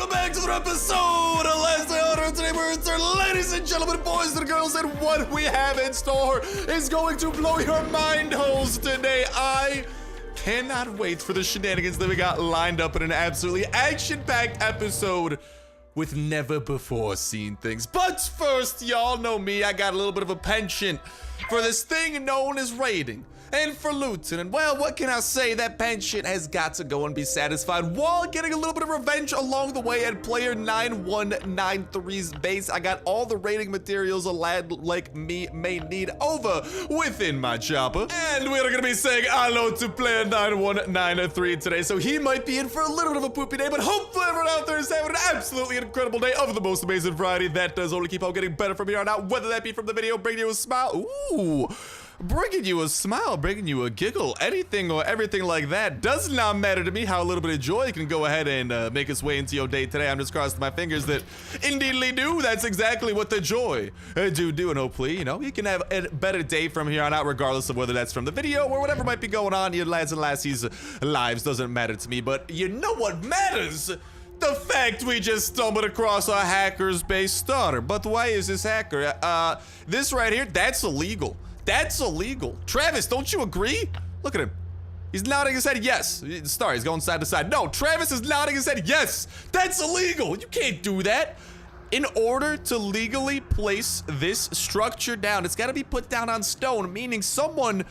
welcome back to another episode of Last Day on Earth. Today we're here, ladies and gentlemen, boys and girls, and what we have in store is going to blow your mind holes today. I cannot wait for the shenanigans that we got lined up in an absolutely action-packed episode with never before seen things. But first, y'all know me, I got a little bit of a penchant for this thing known as raiding. And for looting, and well, what can I say? That penchant has got to go and be satisfied while getting a little bit of revenge along the way at player 9193's base. I got all the raiding materials a lad like me may need over within my chopper. And we're gonna be saying hello to player 9193 today, so he might be in for a little bit of a poopy day, but hopefully everyone out there is having an absolutely incredible day of the most amazing variety that does only keep on getting better from here on out, whether that be from the video bringing you a smile, bringing you a smile, bringing you a giggle, anything or everything like that. Does not matter to me how a little bit of joy can go ahead and make its way into your day today. I'm just crossing my fingers that indeedly do. That's exactly what the joy do. And hopefully, you know, you can have a better day from here on out, regardless of whether that's from the video or whatever might be going on in your lads and lassies' lives. Doesn't matter to me, but you know what matters? The fact we just stumbled across a hacker's base starter. But why is this hacker? This right here, that's illegal. That's illegal. Travis, don't you agree? Look at him. He's nodding his head yes. Star, he's going side to side. No, Travis is nodding his head yes. That's illegal. You can't do that. In order to legally place this structure down, it's got to be put down on stone, meaning someone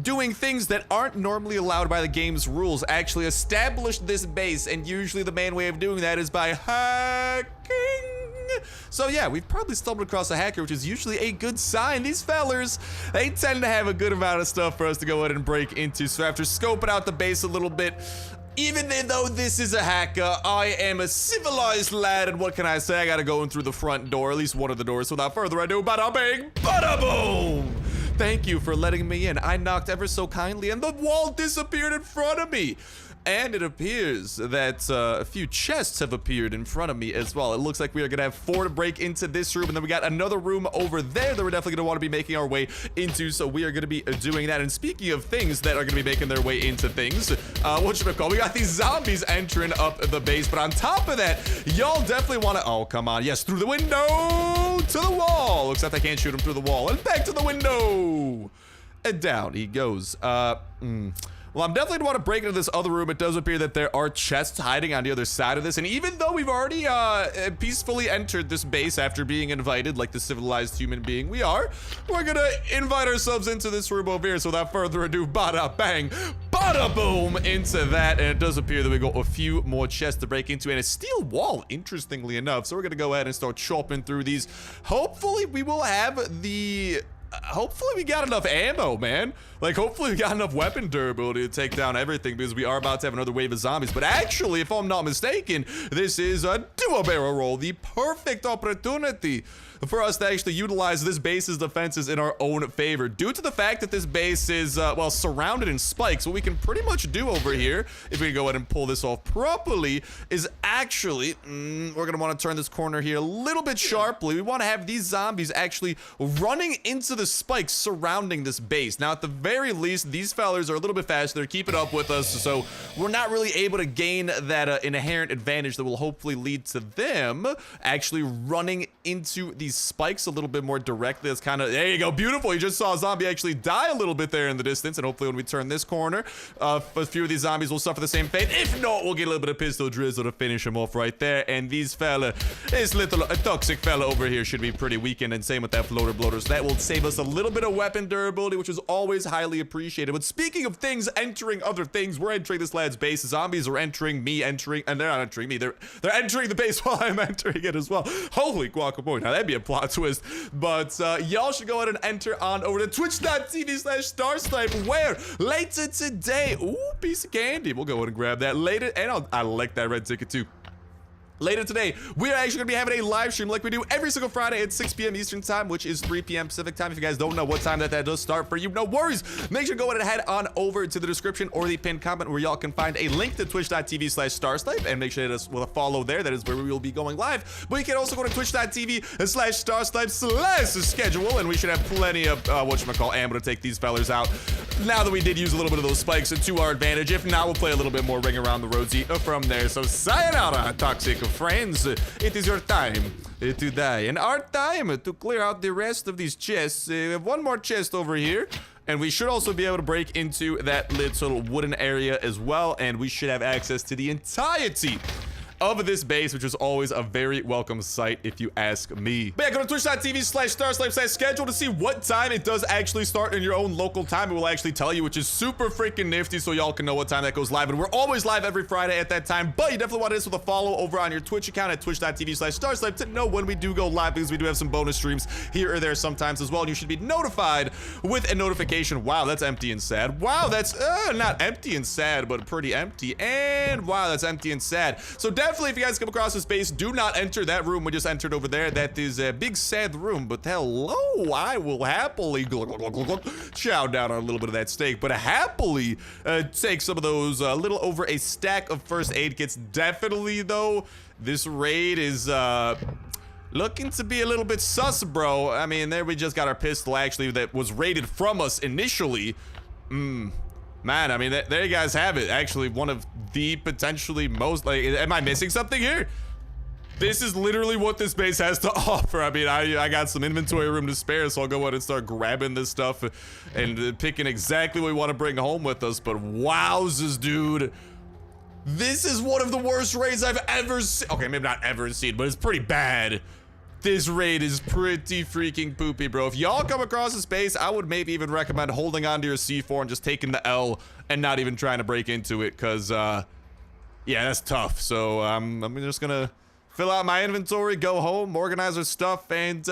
doing things that aren't normally allowed by the game's rules actually established this base, and usually the main way of doing that is by hacking. So yeah, we've probably stumbled across a hacker, which is usually a good sign. These fellers, they tend to have a good amount of stuff for us to go ahead and break into. So after scoping out the base a little bit, even though this is a hacker, I am a civilized lad, and what can I say? I gotta go in through the front door, at least one of the doors. So without further ado, bada bing, bada boom! Thank you for letting me in. I knocked ever so kindly, and the wall disappeared in front of me. And it appears that a few chests have appeared in front of me as well. It looks like we are gonna have 4 to break into this room, and then we got another room over there that we're definitely gonna want to be making our way into, so we are gonna be doing that. And speaking of things that are gonna be making their way into things, whatchamacallit, we got these zombies entering up the base, but on top of that, y'all definitely want to, oh, come on, yes, through the window to the wall. Looks like I can't shoot him through the wall, and back to the window, and down he goes. Well, I'm definitely gonna want to break into this other room. It does appear that there are chests hiding on the other side of this, and even though we've already peacefully entered this base after being invited like the civilized human being we're gonna invite ourselves into this room over here. So without further ado, bada bang, bada boom into that, and it does appear that we got a few more chests to break into and a steel wall, interestingly enough. So we're gonna go ahead and start chopping through these. Hopefully we will have the hopefully we got enough ammo, man. Like, hopefully we got enough weapon durability to take down everything, because we are about to have another wave of zombies. But actually, if I'm not mistaken, this is a dual barrel roll, the perfect opportunity for us to actually utilize this base's defenses in our own favor. Due to the fact that this base is, well, surrounded in spikes, what we can pretty much do over here, if we can go ahead and pull this off properly, is actually, we're gonna want to turn this corner here a little bit sharply. We want to have these zombies actually running into the spikes surrounding this base. Now, at the very least, these fellers are a little bit faster. They're keeping up with us, so we're not really able to gain that inherent advantage that will hopefully lead to them actually running into these spikes a little bit more directly. It's kind of, there you go, beautiful. You just saw a zombie actually die a little bit there in the distance, and hopefully when we turn this corner, a few of these zombies will suffer the same fate. If not, we'll get a little bit of pistol drizzle to finish them off right there. And these fella, this little toxic fella over here should be pretty weakened, and same with that floater bloater. So that will save us a little bit of weapon durability, which is always highly appreciated. But speaking of things entering other things, we're entering this lad's base. Zombies are entering me, and they're not entering me. They're entering the base while I'm entering it as well. Holy guacamole. Now that'd be a plot twist. But y'all should go ahead and enter on over to twitch.tv/Starsnipe, where later today, ooh, piece of candy. We'll go ahead and grab that later. And I like that red ticket too. Later today, we are actually going to be having a live stream like we do every single Friday at 6 p.m. Eastern time, which is 3 p.m. Pacific time. If you guys don't know what time that does start for you, no worries. Make sure to go ahead and head on over to the description or the pinned comment, where y'all can find a link to twitch.tv/Starsnipe, and make sure to follow there. That is where we will be going live. But you can also go to twitch.tv/Starsnipe/schedule, and we should have plenty of ammo to take these fellers out. Now that we did use a little bit of those spikes to our advantage, if not, we'll play a little bit more ring around the roadsy from there. So sayonara, toxic friends, it is your time to die. And our time to clear out the rest of these chests. We have one more chest over here. And we should also be able to break into that little wooden area as well. And we should have access to the entirety of this base, which is always a very welcome sight if you ask me. But yeah, go to twitch.tv/starsnipe/schedule to see what time it does actually start in your own local time. It will actually tell you, which is super freaking nifty, so y'all can know what time that goes live. And we're always live every Friday at that time, but you definitely want this with a follow over on your Twitch account at twitch.tv/starsnipe to know when we do go live, because we do have some bonus streams here or there sometimes as well. And you should be notified with a notification. Wow, that's empty and sad. Wow, that's not empty and sad, but pretty empty. And wow, that's empty and sad. So definitely, if you guys come across this base, do not enter that room we just entered over there. That is a big sad room, but hello, I will happily chow down on a little bit of that steak, but happily take some of those little over a stack of first aid kits. Definitely though, this raid is looking to be a little bit sus, bro. I mean, there we just got our pistol actually that was raided from us initially. Man, I mean, there you guys have it. Actually, one of the potentially most, like, am I missing something here? This is literally what this base has to offer. I mean, I got some inventory room to spare, so I'll go ahead and start grabbing this stuff and picking exactly what we want to bring home with us. But wowzers, dude. This is one of the worst raids I've ever seen. Okay, maybe not ever seen, but it's pretty bad. This raid is pretty freaking poopy, bro. If y'all come across this base, I would maybe even recommend holding on to your C4 and just taking the L and not even trying to break into it, because, yeah, that's tough. So, I'm just gonna fill out my inventory, go home, organize our stuff, and,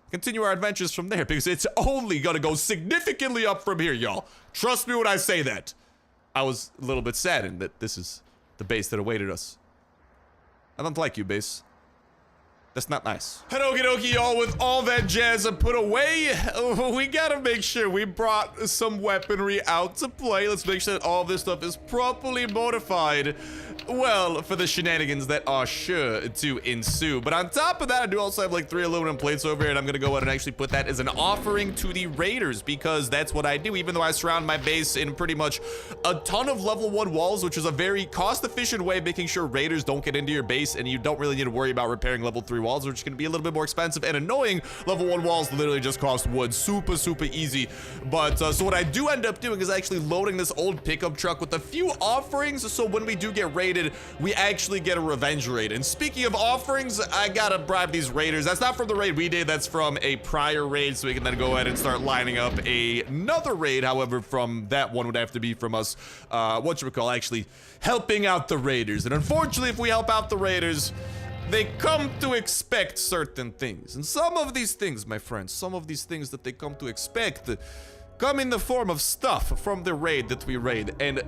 continue our adventures from there, because it's only gonna go significantly up from here, y'all. Trust me when I say that. I was a little bit saddened that this is the base that awaited us. I don't like you, base. That's not nice. And okie dokie, y'all, with all that jazz put away, we gotta make sure we brought some weaponry out to play. Let's make sure that all this stuff is properly modified, well, for the shenanigans that are sure to ensue. But on top of that, I do also have like 3 aluminum plates over here, and I'm gonna go ahead and actually put that as an offering to the raiders, because that's what I do. Even though I surround my base in pretty much a ton of level 1 walls, which is a very cost-efficient way of making sure raiders don't get into your base, and you don't really need to worry about repairing level 3 walls, which is going to be a little bit more expensive and annoying. Level 1 walls literally just cost wood. Super easy. But so what I do end up doing is actually loading this old pickup truck with a few offerings, so when we do get raided, we actually get a revenge raid. And speaking of offerings, I gotta bribe these raiders. That's not from the raid we did, that's from a prior raid, so we can then go ahead and start lining up another raid. However, from that one would have to be from us, actually helping out the raiders. And unfortunately, if we help out the raiders, they come to expect certain things. And some of these things, my friends, some of these things that they come to expect come in the form of stuff from the raid that we raid. And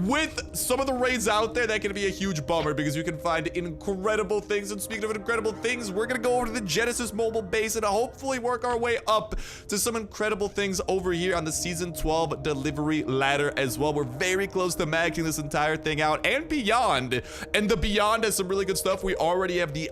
with some of the raids out there, that can be a huge bummer, because you can find incredible things. And speaking of incredible things, we're gonna go over to the Genesis mobile base and hopefully work our way up to some incredible things over here on the Season 12 delivery ladder as well. We're very close to maxing this entire thing out and beyond. And the beyond has some really good stuff. We already have the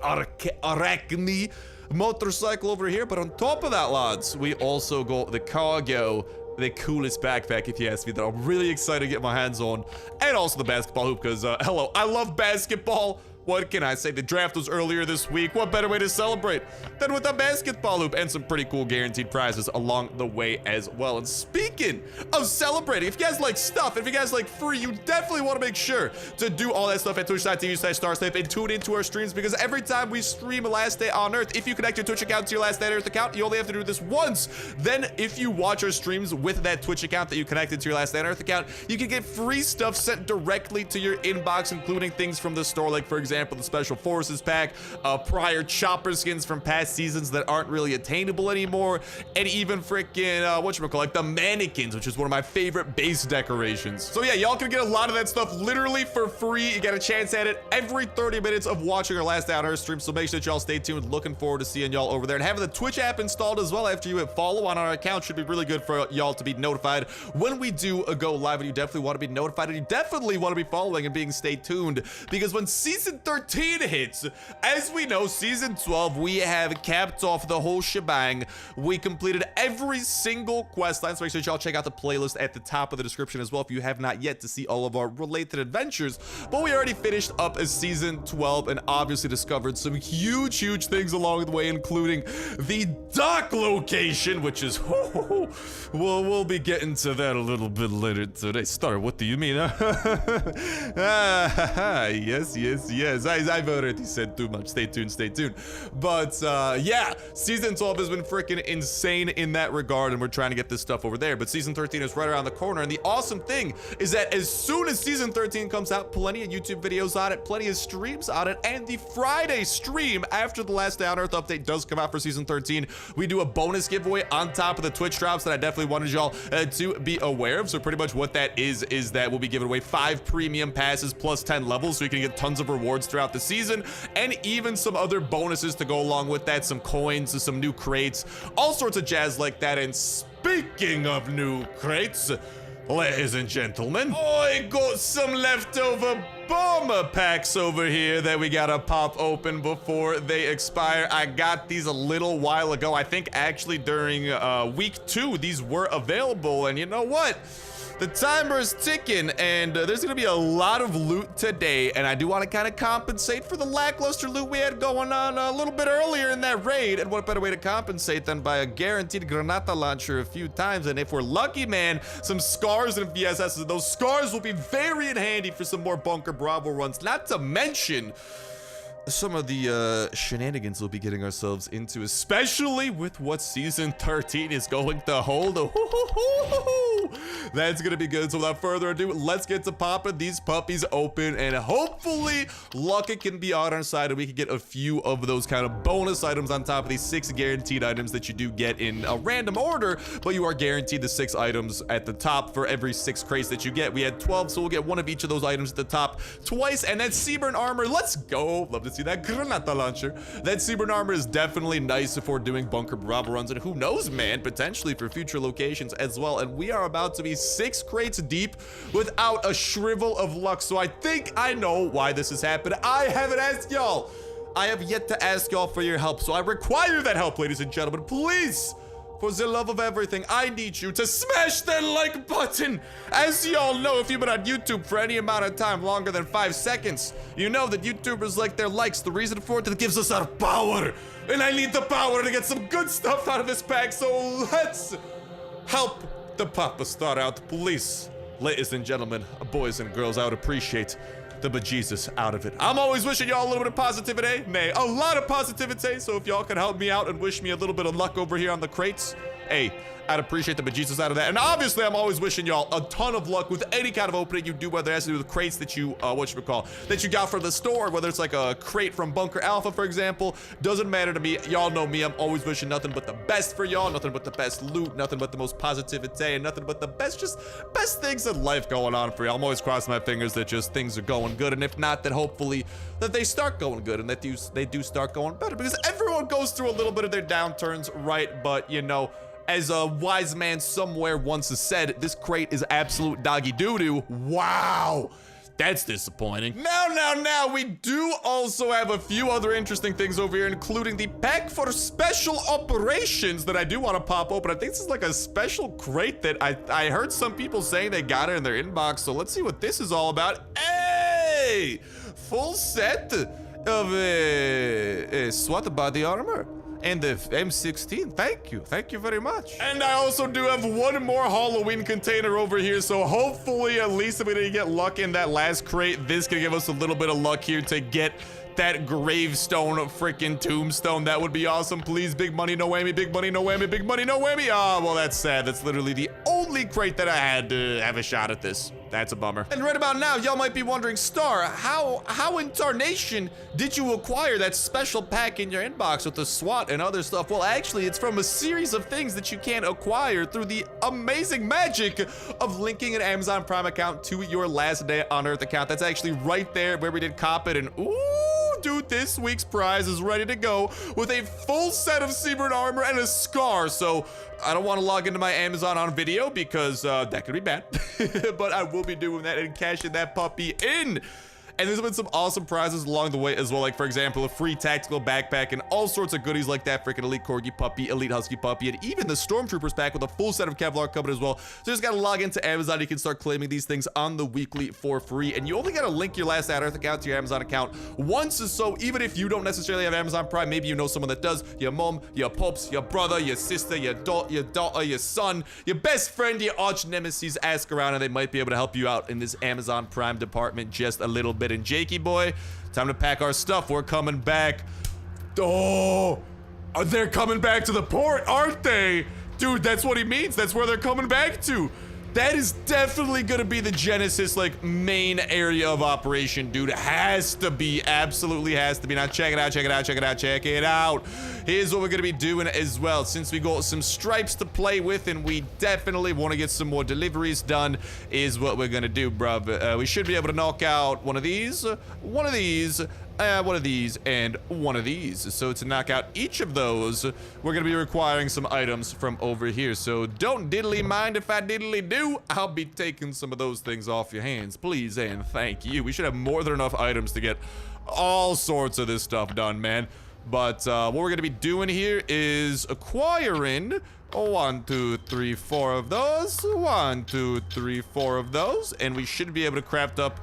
Arachne motorcycle over here, but on top of that, lads, we also got the cargo, the coolest backpack, if you ask me, that I'm really excited to get my hands on, and also the basketball hoop, because hello, I love basketball. What can I say? The draft was earlier this week. What better way to celebrate than with a basketball hoop and some pretty cool guaranteed prizes along the way as well. And speaking of celebrating, if you guys like stuff, if you guys like free, you definitely want to make sure to do all that stuff at twitch.tv/starsnipe and tune into our streams, because every time we stream Last Day on Earth, if you connect your Twitch account to your Last Day on Earth account, you only have to do this once. Then if you watch our streams with that Twitch account that you connected to your Last Day on Earth account, you can get free stuff sent directly to your inbox, including things from the store, like for example, the Special Forces pack, prior chopper skins from past seasons that aren't really attainable anymore, and even freaking, like the mannequins, which is one of my favorite base decorations. So yeah, y'all can get a lot of that stuff literally for free. You get a chance at it every 30 minutes of watching our Last Day on Earth stream, so make sure that y'all stay tuned. Looking forward to seeing y'all over there. And having the Twitch app installed as well after you hit follow on our account should be really good for y'all to be notified when we do go live. And you definitely want to be notified, and you definitely want to be following and being stay tuned, because when Season 13 hits. As we know, Season 12, we have capped off the whole shebang. We completed every single quest line, so make sure y'all check out the playlist at the top of the description as well if you have not yet to see all of our related adventures. But we already finished up as Season 12 and obviously discovered some huge things along the way, including the dock location, which is, well, we'll be getting to that a little bit later today. Star, what do you mean? Yes. I've already said too much. Stay tuned. But yeah, Season 12 has been freaking insane in that regard, and we're trying to get this stuff over there. But Season 13 is right around the corner, and the awesome thing is that as soon as Season 13 comes out, plenty of YouTube videos on it, plenty of streams on it, and the Friday stream after the last Day on Earth update does come out for Season 13, we do a bonus giveaway on top of the Twitch drops that I definitely wanted y'all to be aware of. So pretty much what that is that we'll be giving away 5 premium passes plus 10 levels, so you can get tons of rewards throughout the season, and even some other bonuses to go along with that, some coins, some new crates, all sorts of jazz like that. And speaking of new crates, ladies and gentlemen, I got some leftover bomber packs over here that we gotta pop open before they expire. I got these a little while ago. I think actually during week 2 these were available, and you know what? The timer is ticking, and there's gonna be a lot of loot today, and I do want to kind of compensate for the lackluster loot we had going on a little bit earlier in that raid. And what better way to compensate than by a guaranteed granata launcher a few times, and if we're lucky, man, some scars and VSSs, and those scars will be very handy for some more Bunker Bravo runs, not to mention some of the shenanigans we'll be getting ourselves into, especially with what Season 13 is going to hold. That's gonna be good. So without further ado, let's get to popping these puppies open, and hopefully luck can be on our side, and we can get a few of those kind of bonus items on top of these 6 guaranteed items that you do get in a random order, but you are guaranteed the 6 items at the top for every 6 crates that you get. We had 12, so we'll get one of each of those items at the top twice. And that Seaburn armor, let's go. Love to see that granata launcher. That Seaburn armor is definitely nice if we're doing Bunker Bravo runs, and who knows, man, potentially for future locations as well. And we are about to be 6 crates deep without a shrivel of luck, so I think I know why this has happened. I haven't asked y'all. I have yet to ask y'all for your help, so I require that help, ladies and gentlemen. Please, for the love of everything, I need you to smash that like button. As y'all know, if you've been on YouTube for any amount of time longer than 5 seconds, you know that YouTubers like their likes. The reason for it, that gives us our power, and I need the power to get some good stuff out of this pack, so let's help the Papa Star out. Please, ladies and gentlemen, boys and girls, I would appreciate the bejesus out of it. I'm always wishing y'all a little bit of positivity, nay, a lot of positivity, so if y'all could help me out and wish me a little bit of luck over here on the crates, hey, I'd appreciate the bejesus out of that. And obviously, I'm always wishing y'all a ton of luck with any kind of opening you do, whether it has to do with crates that you, that you got from the store, whether it's like a crate from Bunker Alpha, for example. Doesn't matter to me. Y'all know me. I'm always wishing nothing but the best for y'all, nothing but the best loot, nothing but the most positivity, and nothing but the best, just best things in life going on for y'all. I'm always crossing my fingers that just things are going good, and if not, that hopefully that they start going good, and that they do start going better, because everyone goes through a little bit of their downturns, right? But, you know, as a wise man somewhere once has said, this crate is absolute doggy doo-doo. Wow, that's disappointing. Now, we do also have a few other interesting things over here, including the pack for special operations that I do want to pop open. I think this is like a special crate that I heard some people saying they got it in their inbox, so let's see what this is all about. Hey, full set of SWAT body armor and the M16. Thank you very much. And I also do have one more Halloween container over here, so hopefully at least if we didn't get luck in that last crate, this can give us a little bit of luck here to get that gravestone freaking tombstone. That would be awesome. Please, big money, no whammy, big money, no whammy, big money, no whammy. Oh, well, that's sad. That's literally the only crate that I had to have a shot at this. That's a bummer. And right about now, y'all might be wondering, Star, how in tarnation did you acquire that special pack in your inbox with the SWAT and other stuff? Well, actually, it's from a series of things that you can acquire through the amazing magic of linking an Amazon Prime account to your Last Day on Earth account. That's actually right there where we did cop it, and ooh, dude, this week's prize is ready to go with a full set of Seaburn armor and a scar. So I don't want to log into my Amazon on video because that could be bad, but I will be doing that and cashing that puppy in. And there's been some awesome prizes along the way as well, like for example, a free tactical backpack and all sorts of goodies like that freaking elite corgi puppy, elite husky puppy, and even the stormtroopers pack with a full set of Kevlar coming as well. So you just gotta log into Amazon. You can start claiming these things on the weekly for free, and you only gotta link your last Earth account to your Amazon account once. So even if you don't necessarily have Amazon Prime, maybe you know someone that does, your mom, your pops, your brother, your sister, your daughter, your son, your best friend, your arch nemesis, ask around and they might be able to help you out in this Amazon Prime department just a little bit. And Jakey boy, time to pack our stuff. We're coming back. Oh, they're coming back to the port, aren't they? Dude, that's what he means. That's where they're coming back to. That is definitely gonna be the Genesis, like, main area of operation, dude. It has to be, absolutely has to be. Now check it out, check it out, check it out, check it out. Here's what we're gonna be doing as well. Since we got some stripes to play with and we definitely want to get some more deliveries done, is what we're gonna do, bruv. We should be able to knock out one of these, one of these, one of these, and one of these. So to knock out each of those, we're gonna be requiring some items from over here. So don't diddly mind if I diddly do. I'll be taking some of those things off your hands, please and thank you. We should have more than enough items to get all sorts of this stuff done, man. But what we're gonna be doing here is acquiring 1, 2, 3, 4 of those, 1, 2, 3, 4 of those, and we should be able to craft up.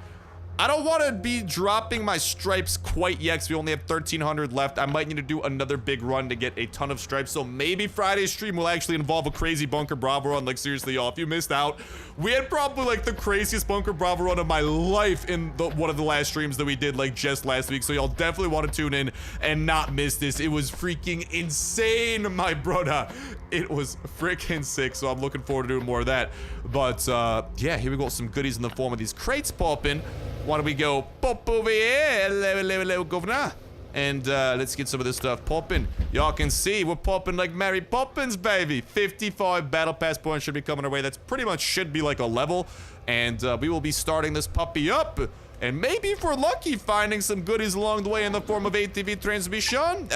I don't want to be dropping my stripes quite yet because we only have 1,300 left. I might need to do another big run to get a ton of stripes. So maybe Friday's stream will actually involve a crazy Bunker Bravo run. Like, seriously, y'all, if you missed out, we had probably, like, the craziest Bunker Bravo run of my life in one of the last streams that we did, like, just last week. So y'all definitely want to tune in and not miss this. It was freaking insane, my brother. It was freaking sick. So I'm looking forward to doing more of that. But, yeah, here we go. Some goodies in the form of these crates popping. Why don't we go pop over here, hello, governor, and let's get some of this stuff popping. Y'all can see we're popping like Mary Poppins, baby. 55 battle pass points should be coming our way. That's pretty much should be like a level, and we will be starting this puppy up. And maybe if we're lucky, finding some goodies along the way in the form of ATV transmission.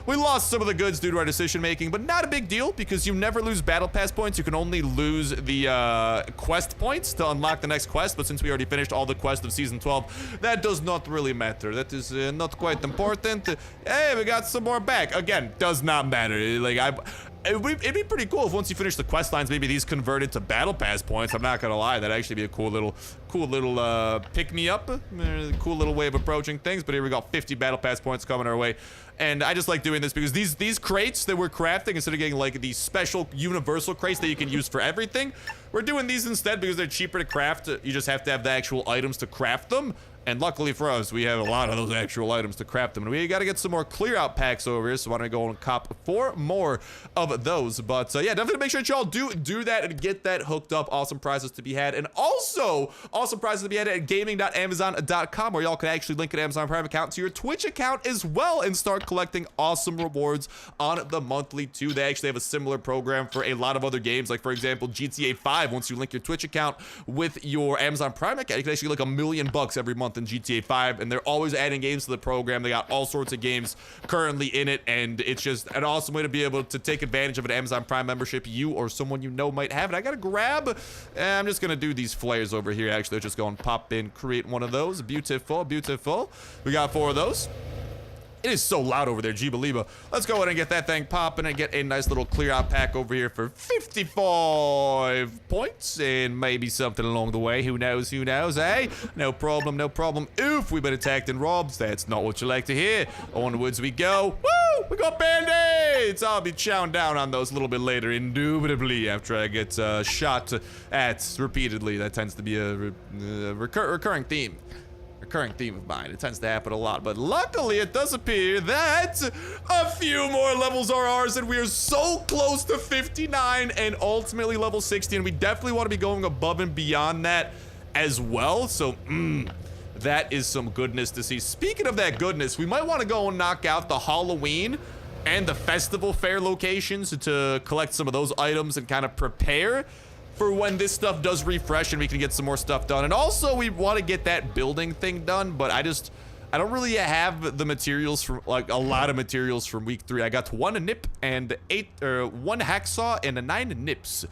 We lost some of the goods due to our decision making, but not a big deal because you never lose battle pass points. You can only lose the quest points to unlock the next quest. But since we already finished all the quests of season 12, that does not really matter. That is not quite important. Hey, we got some more back. Again, does not matter. Like it'd be pretty cool if once you finish the quest lines, maybe these converted to battle pass points. I'm not gonna lie, that'd actually be a cool little pick me up, cool little way of approaching things. But here we got 50 battle pass points coming our way, and I just like doing this because these crates that we're crafting, instead of getting like these special universal crates that you can use for everything, we're doing these instead because they're cheaper to craft. You just have to have the actual items to craft them. And luckily for us, we have a lot of those actual items to craft them. And we got to get some more clear out packs over here. So why don't I go and cop 4 more of those? But yeah, definitely make sure that y'all do that and get that hooked up. Awesome prizes to be had. And also, awesome prizes to be had at gaming.amazon.com, where y'all can actually link an Amazon Prime account to your Twitch account as well and start collecting awesome rewards on the monthly too. They actually have a similar program for a lot of other games. Like, for example, GTA 5. Once you link your Twitch account with your Amazon Prime account, you can actually get like $1 million every month in GTA 5, and they're always adding games to the program. They got all sorts of games currently in it, and it's just an awesome way to be able to take advantage of an Amazon Prime membership you or someone you know might have it. I gotta grab, I'm just gonna do these flares over here. Actually, just go and pop in, create one of those. Beautiful, beautiful. We got 4 of those. It is so loud over there, Jeebaliba. Let's go ahead and get that thing popping and get a nice little clear out pack over here for 55 points and maybe something along the way. Who knows, eh? No problem, no problem. Oof, we've been attacked and robbed. That's not what you like to hear. Onwards we go. Woo! We got band-aids! I'll be chowing down on those a little bit later, indubitably, after I get shot at repeatedly. That tends to be a recurring theme. Recurring theme of mine. It tends to happen a lot, but luckily it does appear that a few more levels are ours, and we are so close to 59 and ultimately level 60, and we definitely want to be going above and beyond that as well. So that is some goodness to see. Speaking of that goodness, we might want to go and knock out the Halloween and the festival fair locations to collect some of those items and kind of prepare for when this stuff does refresh and we can get some more stuff done. And also, we want to get that building thing done, but I don't really have the materials from, like, a lot of materials from week 3. I got 1 nip and 1 hacksaw and 9 nips.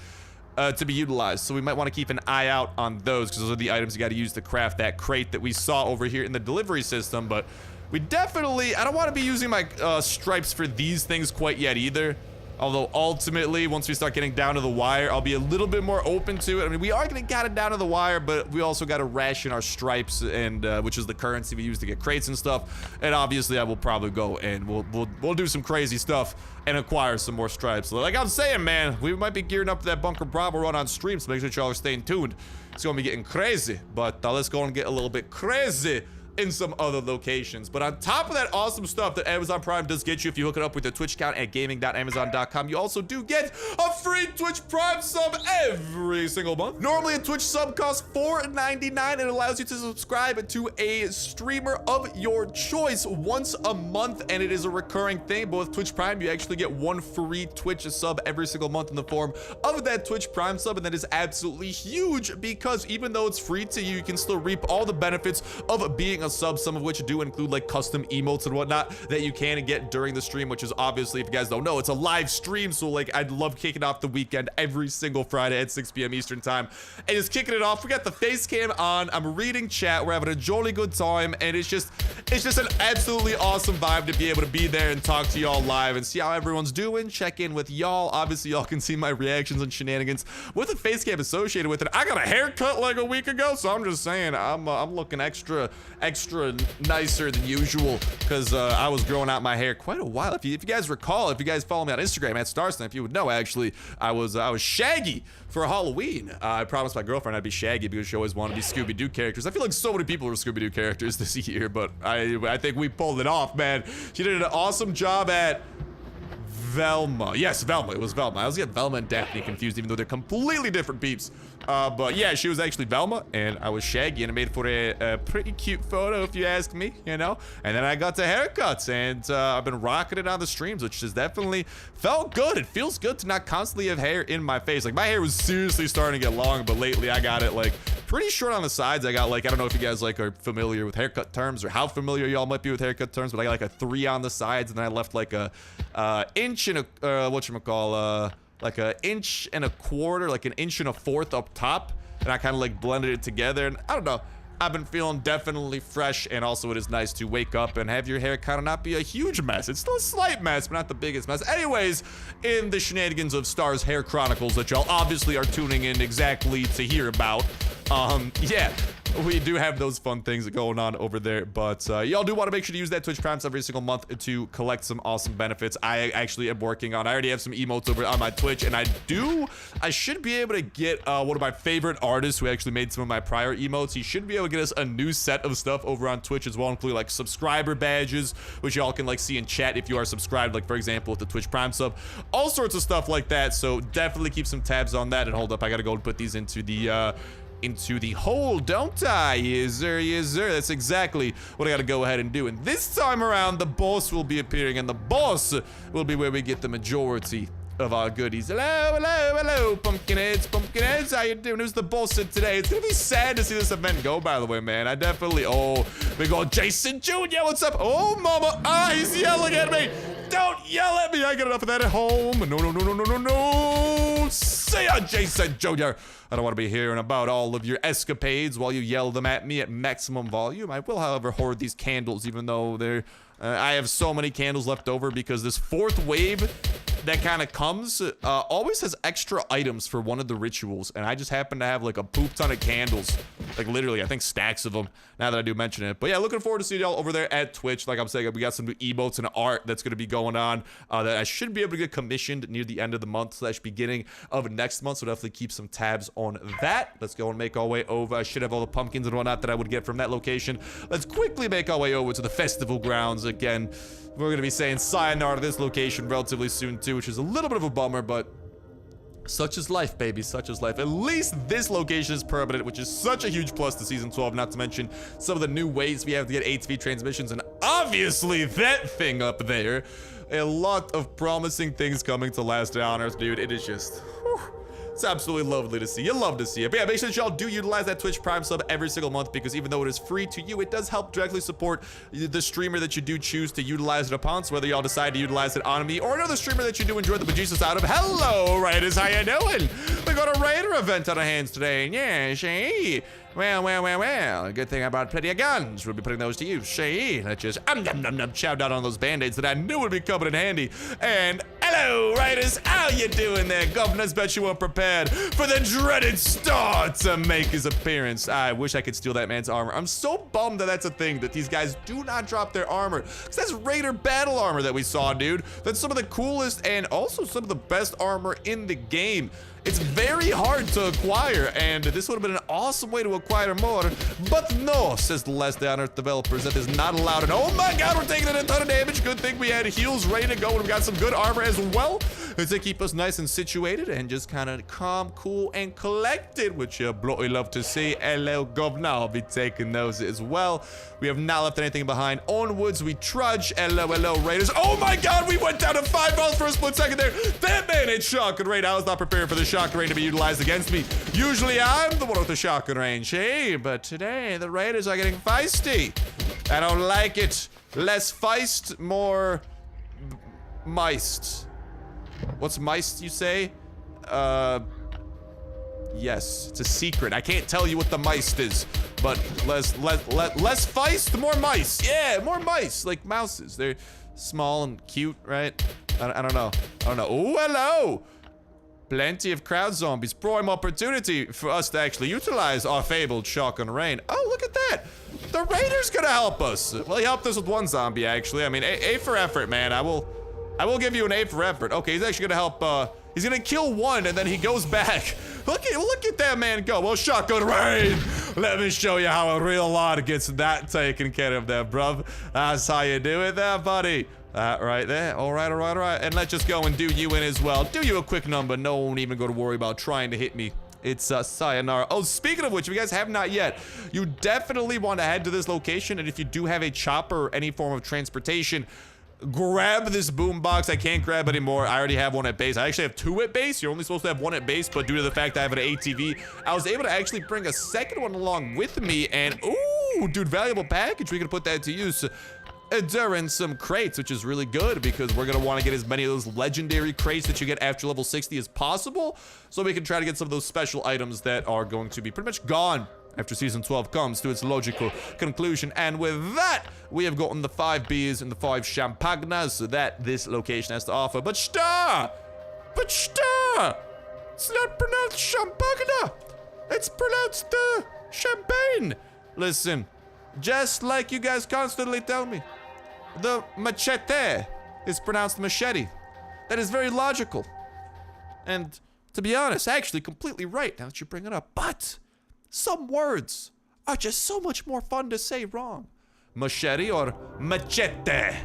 to be utilized. So we might want to keep an eye out on those, because those are the items you got to use to craft that crate that we saw over here in the delivery system. But we definitely, I don't want to be using my stripes for these things quite yet either. Although ultimately, once we start getting down to the wire, I'll be a little bit more open to it. I mean, we are getting kind of down to the wire, but we also got to ration our stripes, and which is the currency we use to get crates and stuff. And obviously, I will probably go and we'll do some crazy stuff and acquire some more stripes. So like I'm saying, man, we might be gearing up to that Bunker Bravo run on stream, so make sure y'all are staying tuned. It's gonna be getting crazy, but let's go and get a little bit crazy in some other locations. But on top of that awesome stuff that Amazon Prime does get you if you hook it up with your Twitch account at gaming.amazon.com, you also do get a free Twitch Prime sub every single month. Normally a Twitch sub costs $4.99 and it allows you to subscribe to a streamer of your choice once a month, and it is a recurring thing. But with Twitch Prime, you actually get one free Twitch sub every single month in the form of that Twitch Prime sub, and that is absolutely huge because even though it's free to you, you can still reap all the benefits of being a sub, some of which do include like custom emotes and whatnot that you can get during the stream, which is obviously, if you guys don't know, it's a live stream. So like I'd love kicking off the weekend every single Friday at 6 p.m. Eastern time and just kicking it off. We got the face cam on, I'm reading chat, we're having a jolly good time, and it's just an absolutely awesome vibe to be able to be there and talk to y'all live and see how everyone's doing, check in with y'all. Obviously y'all can see my reactions and shenanigans with the face cam associated with it. I got a haircut like a week ago, so I'm just saying I'm looking extra nicer than usual because I was growing out my hair quite a while. If you guys recall, if you guys follow me on Instagram at Starsnipe, you would know actually I was shaggy for Halloween. I promised my girlfriend I'd be shaggy because she always wanted to be Scooby-Doo characters. I feel like so many people were Scooby-Doo characters this year, but I think we pulled it off, man. She did an awesome job at Velma. Yes, Velma. It was Velma. I was getting Velma and Daphne confused, even though they're completely different peeps. But yeah, she was actually Velma, and I was Shaggy, and it made for a pretty cute photo, if you ask me, you know? And then I got the haircuts, and I've been rocking it on the streams, which has definitely felt good. It feels good to not constantly have hair in my face. Like, my hair was seriously starting to get long, but lately I got it, like, pretty short on the sides. I got, like, I don't know if you guys, like, are familiar with haircut terms or how familiar y'all might be with haircut terms, but I got, like, a 3 on the sides, and then I left, like, a inch and a, whatchamacall, like an inch and a quarter, like an inch and a fourth up top, and I kind of like blended it together, and I don't know, I've been feeling definitely fresh, and also it is nice to wake up and have your hair kind of not be a huge mess. It's still a slight mess, but not the biggest mess. Anyways, in the shenanigans of Stars Hair Chronicles that y'all obviously are tuning in exactly to hear about, yeah, we do have those fun things going on over there, but y'all do want to make sure to use that Twitch Prime every single month to collect some awesome benefits. I actually am working on, I already have some emotes over on my Twitch, and I should be able to get one of my favorite artists who actually made some of my prior emotes. He should be able to get us a new set of stuff over on Twitch as well, including like subscriber badges, which y'all can like see in chat if you are subscribed, like for example with the Twitch Prime sub, all sorts of stuff like that. So definitely keep some tabs on that. And hold up, I gotta go and put these into the hole, don't I? Yes, sir, yes, sir. That's exactly what I gotta go ahead and do. And this time around, the boss will be appearing, and the boss will be where we get the majority of our goodies. Hello, hello, hello, pumpkinheads, pumpkinheads. How you doing? Who's the boss in today? It's gonna be sad to see this event go, by the way, man. I definitely, oh, we got Jason Jr. What's up? Oh, mama, he's yelling at me. Don't yell at me. I got enough of that at home. No, no, no, no, no, no, no. See ya, Jason Jr. I don't want to be hearing about all of your escapades while you yell them at me at maximum volume. I will, however, hoard these candles, even though they're... I have so many candles left over because this fourth wave that kind of comes always has extra items for one of the rituals, and I just happen to have like a poop ton of candles, like literally I think stacks of them, now that I do mention it. But yeah, looking forward to seeing y'all over there at Twitch. Like I'm saying, we got some new emotes and art that's going to be going on that I should be able to get commissioned near the end of the month / beginning of next month, so definitely keep some tabs on that. Let's go and make our way over. I should have all the pumpkins and whatnot that I would get from that location. Let's quickly make our way over to the festival grounds. Again, we're going to be saying sayonara to this location relatively soon too, which is a little bit of a bummer, but such is life, baby, such is life. At least this location is permanent, which is such a huge plus to Season 12, not to mention some of the new ways we have to get ATV transmissions, and obviously that thing up there. A lot of promising things coming to Last Day on Earth, dude. It is just... whew. It's absolutely lovely to see. You love to see it. But yeah, make sure that y'all do utilize that Twitch Prime sub every single month, because even though it is free to you, it does help directly support the streamer that you do choose to utilize it upon. So whether y'all decide to utilize it on me or another streamer that you do enjoy the bejesus out of, hello, Raiders, how you doing? Make we got a raider event on our hands today. Yeah, see? Well. Good thing I brought plenty of guns. We'll be putting those to use. See? Let's just chow down on those band-aids that I knew would be coming in handy. And hello, raiders. How you doing there, governors? Bet you weren't prepared for the dreaded Star to make his appearance. I wish I could steal that man's armor. I'm so bummed that that's a thing, that these guys do not drop their armor. Because that's raider battle armor that we saw, dude. That's some of the coolest and also some of the best armor in the game. It's very hard to acquire, and this would have been an awesome way to acquire more, but no, says the last day on Earth developers, that is not allowed. And oh my god, we're taking a ton of damage. Good thing we had heals ready to go, and we got some good armor as well to keep us nice and situated and just kind of calm, cool, and collected, which you bloody love to see. Hello, governor. I'll be taking those as well. We have not left anything behind. Onwards we trudge. Hello, raiders. Oh my god, we went down to 5 health for a split second there. That man had shotgun raid. I was not prepared for the shotgun raid to be utilized against me. Usually I'm the one with the shotgun range, hey? But today the raiders are getting feisty. I don't like it. Less feist, more meist. What's meist, you say? Yes, it's a secret. I can't tell you what the meist is, but less feist, more mice. Yeah, more mice, like mouses. They're small and cute, right? I don't know. Oh, hello. Plenty of crowd zombies. Prime opportunity for us to actually utilize our fabled shotgun rain. Oh, look at that. The raider's gonna help us. Well, he helped us with one zombie, actually. I mean, A for effort, man. I will give you an A for effort. Okay, he's actually gonna help, he's gonna kill one and then he goes back. Look at that man go. Well, shotgun rain. Let me show you how a real lot gets that taken care of there, bruv. That's how you do it there, buddy. Right there. All right. And let's just go and do you in as well. Do you a quick number. No one even go to worry about trying to hit me. It's sayonara. Oh, speaking of which, if you guys have not yet, you definitely want to head to this location. And if you do have a chopper or any form of transportation, grab this boombox. I can't grab anymore. I already have one at base. I actually have 2 at base. You're only supposed to have 1 at base, but due to the fact I have an ATV, I was able to actually bring a second one along with me. And ooh, dude, valuable package. We can put that to use during some crates, which is really good because we're gonna want to get as many of those legendary crates that you get after level 60 as possible, so we can try to get some of those special items that are going to be pretty much gone after season 12 comes to its logical conclusion. And with that, we have gotten the 5 beers and the 5 champagnas that this location has to offer. But star, it's not pronounced champagna. It's pronounced champagne. Listen, just like you guys constantly tell me, the machete is pronounced machete. That is very logical. And to be honest, actually completely right now that you bring it up. But some words are just so much more fun to say wrong. Machete or machete?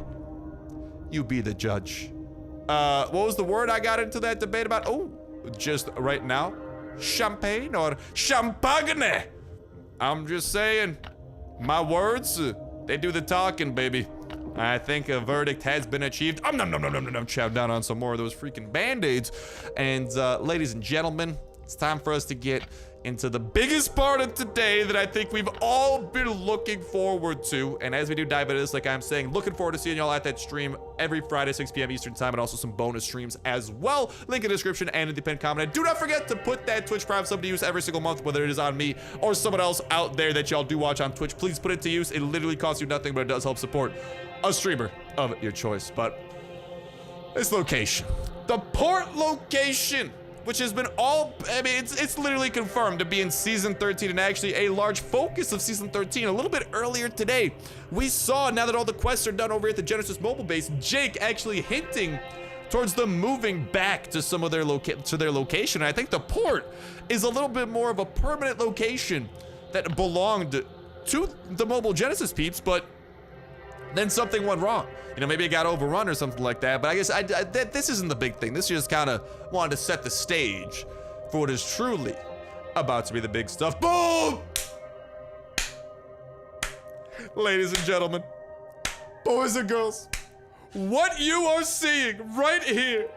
You be the judge. What was the word I got into that debate about? Oh, just right now. Champagne or champagne? I'm just saying, my words, they do the talking, baby. I think a verdict has been achieved. Chow down on some more of those freaking band-aids. And ladies and gentlemen, it's time for us to get into the biggest part of today that I think we've all been looking forward to. And as we do dive into this, like I'm saying, looking forward to seeing y'all at that stream every Friday, 6 p.m. Eastern time, and also some bonus streams as well. Link in the description and in the pinned comment. And do not forget to put that Twitch Prime sub to use every single month, whether it is on me or someone else out there that y'all do watch on Twitch. Please put it to use. It literally costs you nothing, but it does help support a streamer of your choice. But this location, the port location, which has been I mean, it's literally confirmed to be in Season 13, and actually a large focus of Season 13. A little bit earlier today, we saw, now that all the quests are done over at the Genesis mobile base, Jake actually hinting towards them moving back to some of their location. And I think the port is a little bit more of a permanent location that belonged to the mobile Genesis peeps, but then something went wrong. You know, maybe it got overrun or something like that. But I guess this isn't the big thing. This just kind of wanted to set the stage for what is truly about to be the big stuff. Boom! Ladies and gentlemen, boys and girls, what you are seeing right here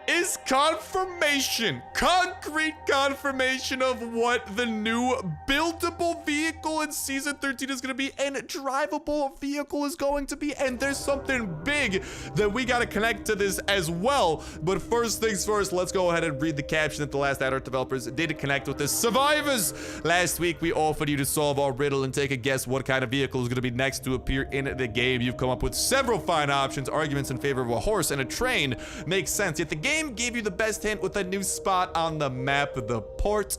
is confirmation, concrete confirmation of what the new buildable vehicle in Season 13 is going to be and drivable vehicle is going to be. And there's something big that we got to connect to this as well. But first things first, let's go ahead and read the caption that the last ad art developers did connect with this. Survivors! Last week, we offered you to solve our riddle and take a guess what kind of vehicle is going to be next to appear in the game. You've come up with several fine options. Arguments in favor of a horse and a train make sense, yet the game gave you the best hint with a new spot on the map, the port.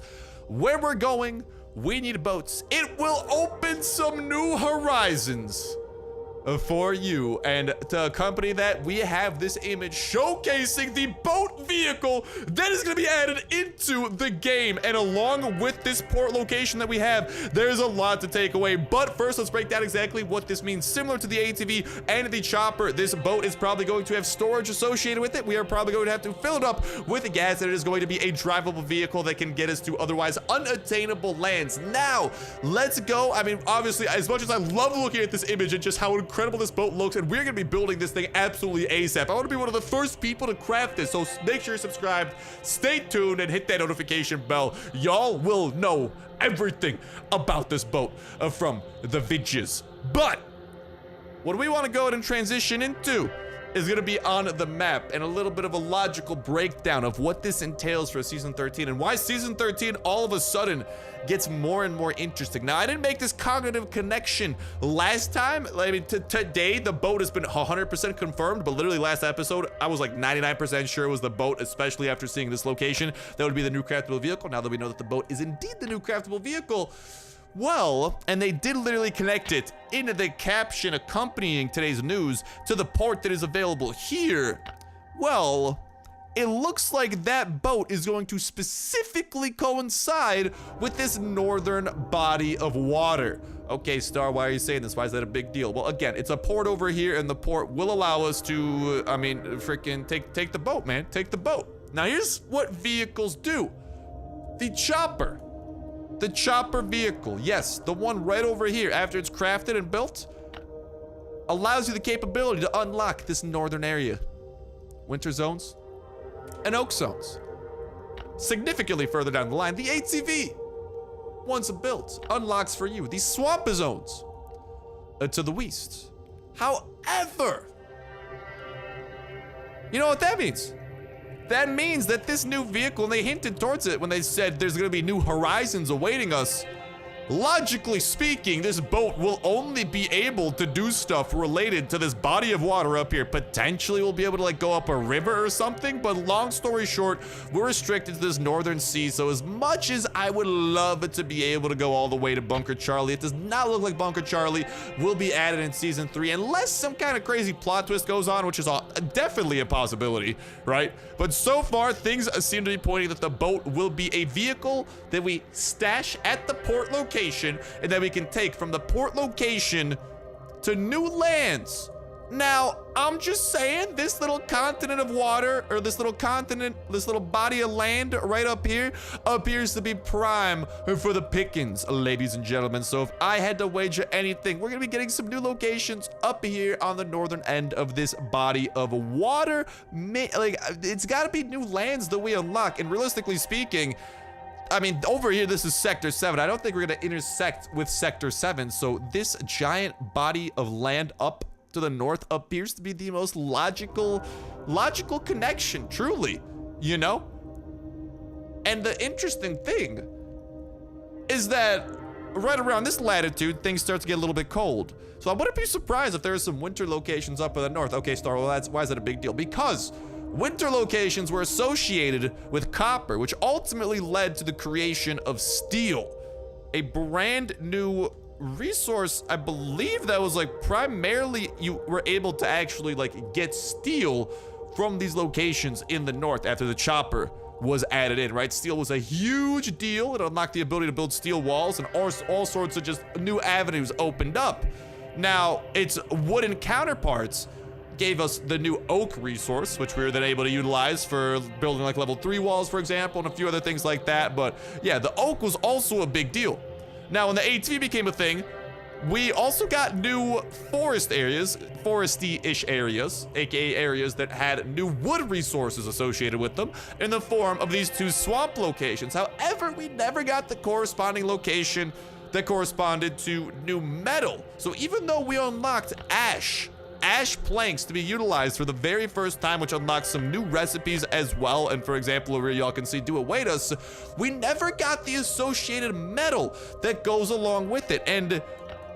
Where we're going, we need boats. It will open some new horizons for you, and to accompany that, we have this image showcasing the boat vehicle that is going to be added into the game. And along with this port location that we have, there's a lot to take away. But first, let's break down exactly what this means. Similar to the ATV and the chopper, this boat is probably going to have storage associated with it. We are probably going to have to fill it up with gas, and it is going to be a drivable vehicle that can get us to otherwise unattainable lands. Now, let's go. I mean, obviously, as much as I love looking at this image and just how incredible this boat looks, and we're gonna be building this thing absolutely ASAP. I want to be one of the first people to craft this, so make sure you're subscribed, stay tuned, and hit that notification bell. Y'all will know everything about this boat from the videos. But what we want to go ahead and transition into is going to be on the map and a little bit of a logical breakdown of what this entails for Season 13 and why Season 13 all of a sudden gets more and more interesting. Now, I didn't make this cognitive connection last time. I mean, today, the boat has been 100% confirmed, but literally last episode, I was like 99% sure it was the boat, especially after seeing this location. That would be the new craftable vehicle. Now that we know that the boat is indeed the new craftable vehicle, well, and they did literally connect it into the caption accompanying today's news to the port that is available here. Well, it looks like that boat is going to specifically coincide with this northern body of water. Okay, Star, why are you saying this? Why is that a big deal? Well, again, it's a port over here, and the port will allow us to, I mean, freaking take the boat, man. Take the boat. Now, here's what vehicles do. The chopper. The chopper vehicle, yes, the one right over here after it's crafted and built, allows you the capability to unlock this northern area. Winter zones and oak zones. Significantly further down the line, the ATV, once built, unlocks for you these swamp zones to the west. However, you know what that means? That means that this new vehicle, and they hinted towards it when they said there's going to be new horizons awaiting us. Logically speaking, this boat will only be able to do stuff related to this body of water up here. Potentially we'll be able to like go up a river or something, but long story short, we're restricted to this northern sea. So as much as I would love it to be able to go all the way to Bunker Charlie, it does not look like Bunker Charlie will be added in Season 3 unless some kind of crazy plot twist goes on, which is definitely a possibility, right? But so far, things seem to be pointing that the boat will be a vehicle that we stash at the port location, and that we can take from the port location to new lands. Now, I'm just saying, this little continent of water, or this little continent, this little body of land right up here, appears to be prime for the pickings, ladies and gentlemen. So if I had to wager anything, we're gonna be getting some new locations up here on the northern end of this body of water. Like, it's gotta be new lands that we unlock, and realistically speaking, I mean, over here, this is Sector 7. I don't think we're gonna intersect with Sector 7, so this giant body of land up to the north appears to be the most logical connection, truly, you know? And the interesting thing is that right around this latitude, things start to get a little bit cold. So I wouldn't be surprised if there are some winter locations up in the north. Okay, Star, well, why is that a big deal? Because winter locations were associated with copper, which ultimately led to the creation of steel, a brand new resource. I believe that was like primarily you were able to actually like get steel from these locations in the north after the chopper was added in, right? Steel was a huge deal. It unlocked the ability to build steel walls, and all sorts of just new avenues opened up. Now, its wooden counterparts gave us the new oak resource, which we were then able to utilize for building like level 3 walls, for example, and a few other things like that. But yeah, the oak was also a big deal. Now, when the ATV became a thing, We also got new forest areas, foresty-ish areas, aka areas that had new wood resources associated with them in the form of these 2 swamp locations. However, we never got the corresponding location that corresponded to new metal. So even though we unlocked ash planks to be utilized for the very first time, which unlocks some new recipes as well, and for example over here y'all can see do await us, we never got the associated metal that goes along with it. And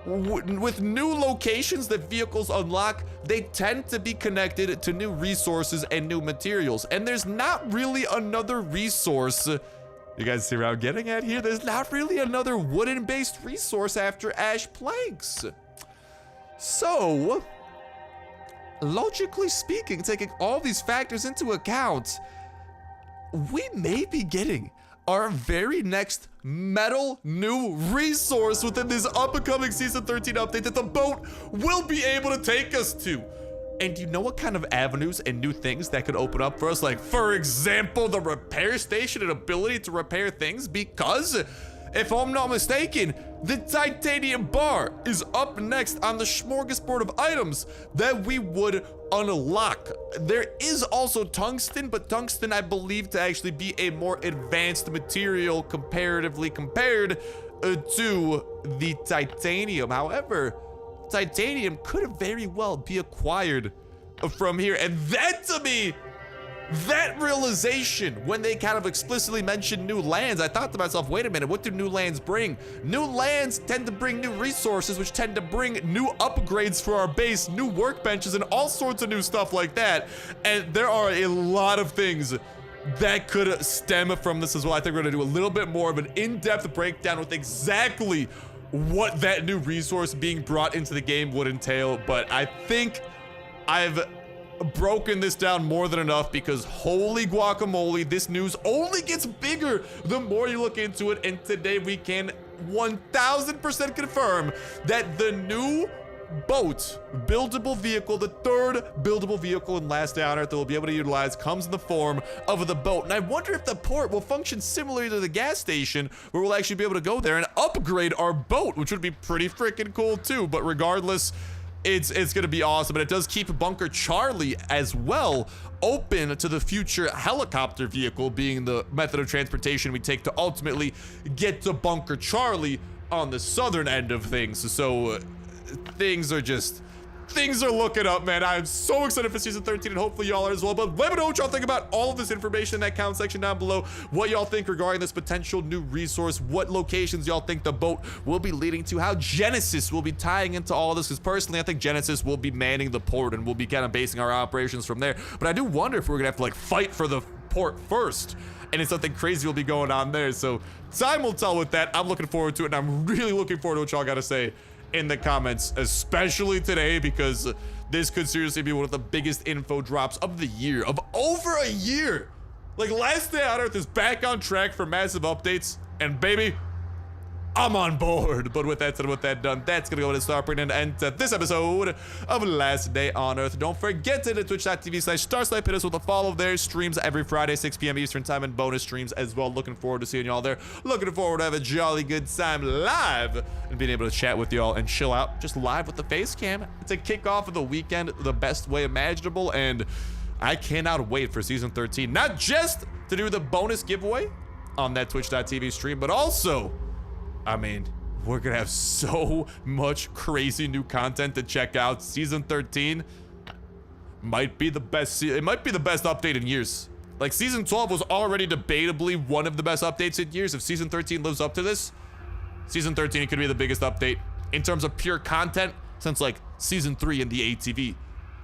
with new locations that vehicles unlock, they tend to be connected to new resources and new materials, and there's not really another resource. You guys see where I'm getting at here? There's not really another wooden-based resource after ash planks. So, logically speaking, taking all these factors into account, we may be getting our very next metal new resource within this upcoming Season 13 update that the boat will be able to take us to. And you know what kind of avenues and new things that could open up for us? Like, for example, the repair station and ability to repair things, because if I'm not mistaken, the titanium bar is up next on the smorgasbord of items that we would unlock. There is also tungsten, but tungsten I believe to actually be a more advanced material comparatively compared to the titanium. However, titanium could very well be acquired from here, and that to me, that realization, when they kind of explicitly mentioned new lands, I thought to myself, wait a minute, what do new lands bring? New lands tend to bring new resources, which tend to bring new upgrades for our base, new workbenches, and all sorts of new stuff like that. And there are a lot of things that could stem from this as well. I think we're gonna do a little bit more of an in-depth breakdown with exactly what that new resource being brought into the game would entail, but I think I've broken this down more than enough, because holy guacamole, this news only gets bigger the more you look into it. And today we can 1000% confirm that the new boat buildable vehicle, the 3rd buildable vehicle in Last Day on Earth that we'll be able to utilize, comes in the form of the boat. And I wonder if the port will function similarly to the gas station, where we'll actually be able to go there and upgrade our boat, which would be pretty freaking cool too. But regardless, it's gonna be awesome. And it does keep Bunker Charlie as well open to the future helicopter vehicle being the method of transportation we take to ultimately get to Bunker Charlie on the southern end of things. So things are looking up, man. I'm so excited for Season 13, and hopefully y'all are as well. But let me know what y'all think about all of this information in that comment section down below. What y'all think regarding this potential new resource, what locations y'all think the boat will be leading to, how Genesis will be tying into all of this, because personally I think Genesis will be manning the port and we'll be kind of basing our operations from there. But I do wonder if we're gonna have to like fight for the port first, and it's something crazy will be going on there. So time will tell with that. I'm looking forward to it, and I'm really looking forward to what y'all gotta say in the comments, especially today, because this could seriously be one of the biggest info drops of the year, of over a year. Like, Last Day on Earth is back on track for massive updates, and baby, I'm on board. But with that said, with that done, that's gonna go ahead and start bringing an end to this episode of Last Day on Earth. Don't forget to hit twitch.tv/Starsnipe. Hit us with a follow there. Streams every Friday, 6 p.m. Eastern time, and bonus streams as well. Looking forward to seeing y'all there. Looking forward to have a jolly good time live and being able to chat with y'all and chill out just live with the face cam to kick off of the weekend the best way imaginable. And I cannot wait for Season 13, not just to do the bonus giveaway on that twitch.tv stream, but also, I mean, we're gonna have so much crazy new content to check out. Season 13 might be the best. It might be the best update in years. Like, Season 12 was already debatably one of the best updates in years. If Season 13 lives up to this, Season 13 could be the biggest update in terms of pure content since like Season 3 in the ATV.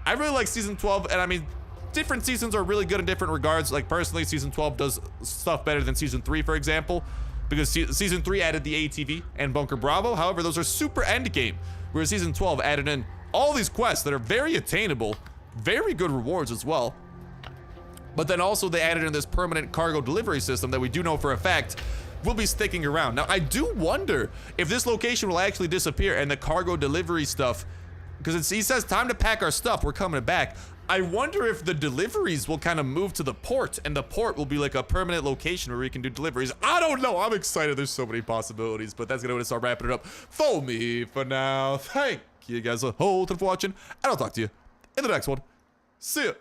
I really like Season 12, and I mean, different seasons are really good in different regards. Like, personally, Season 12 does stuff better than Season 3, for example, because Season 3 added the ATV and Bunker Bravo. However, those are super end game, whereas Season 12 added in all these quests that are very attainable, very good rewards as well. But then also they added in this permanent cargo delivery system that we do know for a fact will be sticking around. Now, I do wonder if this location will actually disappear and the cargo delivery stuff because he says time to pack our stuff. We're coming back. I wonder if the deliveries will kind of move to the port, and the port will be like a permanent location where we can do deliveries. I don't know. I'm excited. There's so many possibilities, but that's gonna start wrapping it up for me for now. Thank you guys a whole ton for watching, and I'll talk to you in the next one. See ya.